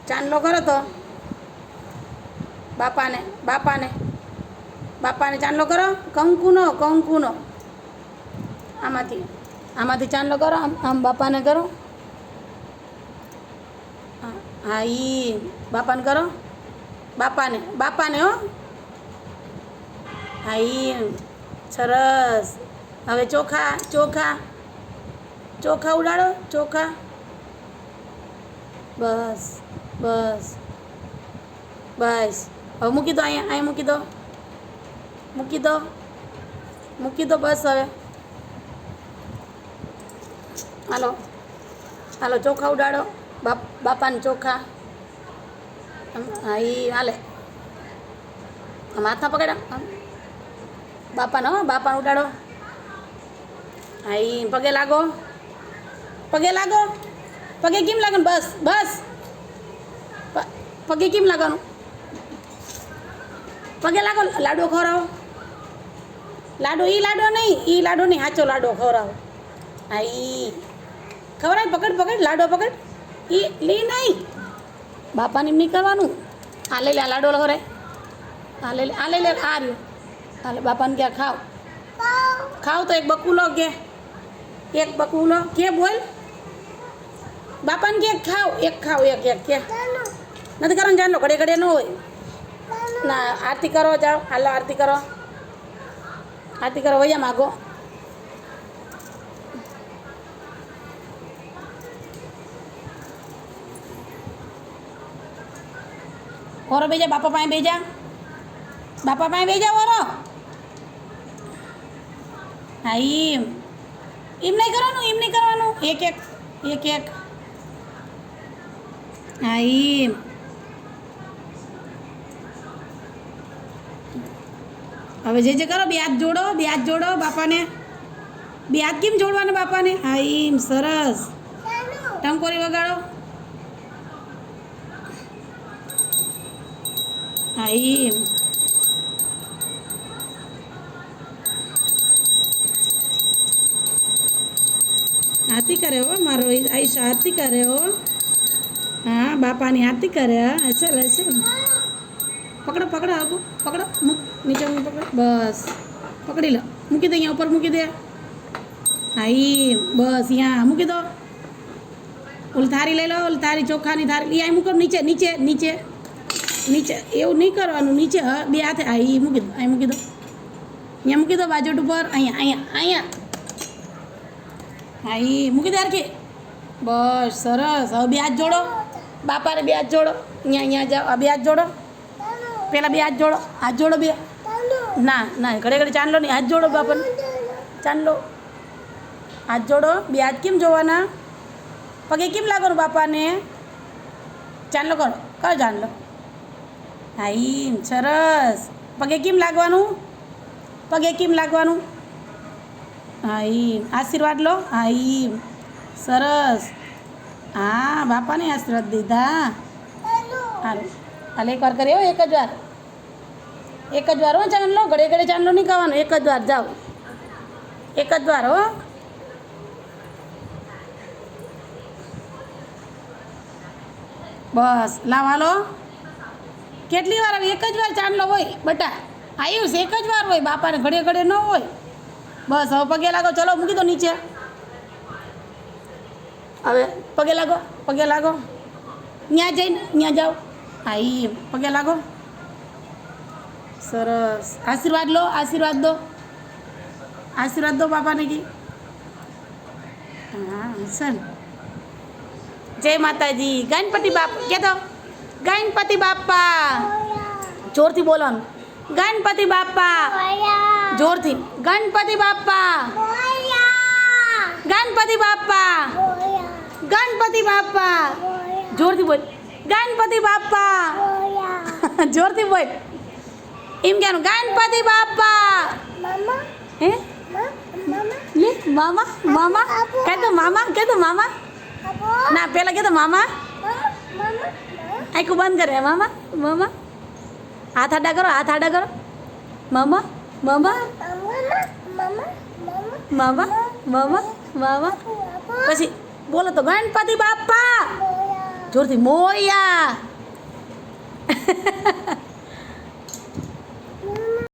ચાંદલો કરો તો બાપાને બાપાને બાપાને ચાંદલો કરો. કંકુનો કંકુનો આમાંથી ચાંદલો કરો. આમ બાપાને કરો. હા ઈ બાપાને કરો. બાપાને હો. હા ઈ સરસ. હવે ચોખા ઉડાડો. ચોખા બસ બસ બસ. હવે મૂકી દો. અહીંયા મૂકી દો. મૂકી દો બસ. હવે હાલો ચોખા ઉડાડો. બાપાને ચોખા. હા ઈ હાલે. આમ હાથમાં પકડ્યા. બાપાને ઉડાડો. હા ઈ પગે લાગો. પગે કેમ લાગવાનું? બસ પગે કેમ લાગવાનું? પગે લાગો. લાડો ખવડાવો. ઈ લાડો નહીં સાચો લાડો ખવડાવો. હા ઈ ખવડાય. પકડ લાડો પકડ. ઈ લી નહીં. બાપાને એમ નહીં કરવાનું. આ લઈ લે. આ લાડો ખવડાય. આ લઈ લે. આ રહ્યો. હાલે બાપાને ક્યાં ખાવ તો એક બકુલો કે બોલ. બાપાને કે ખાવ એક કે નથી કરવાનું. ચાલો ઘડે ન હોય ના. આરતી કરો. જાઓ હાલો આરતી કરો. વૈયા માગો. ઓરો બેજા. બાપા પાસે બેજા. ઓરો. હા એમ નહીં કરવાનું. એક હા એમ. હવે જે કરો. બે હાથ જોડો બાપાને. બે હાથ કેમ જોડવાના બાપાને? હા એમ સરસ. ટંકોરી વગાડો. હા એમ. આરતી કરે હો મારો આઈશા. આરતી કરે હો. હા બાપાની આરતી કરે. હા ચાલ. પકડો આગો. પકડો. નીચે પકડો. બસ પકડી લો. મૂકી દે. અહીંયા ઉપર મૂકી દે. હા ઈ બસ અહીંયા મૂકી દો. ઓલી થારી લઈ લો. ઓલી થારી ચોખાની થારી. અહીંયા મૂકો. નીચે એવું નહીં કરવાનું. નીચે બે હાથે. હા ઈ મૂકી દો. અહીં મૂકી દો. અહીંયા મૂકી દો. બાજુ ઉપર. અહીંયા હા ઈ મૂકી દે હરખી. બસ સરસ. હવે બે હાથ જોડો. બાપાને બે હાથ જોડો. અહીંયા જાઓ. આ બે હાથ જોડો. પેલા બે હાથ જોડો. હાથ જોડો બે. ના ઘડે ચાંદલો નહીં. હાથ જોડો બાપાને. ચાંદલો હાથ જોડો. બે હાથ કેમ જોવાના? પગે કેમ લાગવાનું બાપાને? ચાંદલો કરો ચાંદલો. હા ઈ સરસ. પગે કેમ લાગવાનું? હા ઈ આશીર્વાદ લો. હા ઈ સરસ. હા બાપાને આશીર્વાદ દીધા. હાલ એક વાર કર્યો. એક જ વાર હો ચાંદલો. ઘડે ચાંદલો નહીં ખાવાનો. એક જ વાર જાઓ. એક જ વાર હો. બસ લાવ હાલો. કેટલી વાર આવે? એક જ વાર ચાંદલો હોય બટા. આયુષ એક જ વાર હોય. બાપાને ઘડે ન હોય. બસ હવે પગે લાગો. ચલો મૂકી દો નીચે. હવે પગે લાગો. ત્યાં જાઓ. હા ઈ પગે લાગો. સરસ. આશીર્વાદ લો. આશીર્વાદ દો બાપાને કી. હા સર. જય માતાજી. ગણપતિ બાપા કે તો. ગણપતિ બાપા જોરથી બોલવાનું. ગણપતિ બાપા જોરથી. ગણપતિ બાપા જોરથી બોલ. ગણપતિ બાપા જોરથી બોલ. એમ કહેવાનું ગણપતિ બાપા. હે લે મામા કહે તો મામા. ના પેલા કે તો મામા. આખું બંધ કરે. મામા હાથ આડા કરો. મામા પછી બોલો તો ગણપતિ બાપા. જોરથી મોયા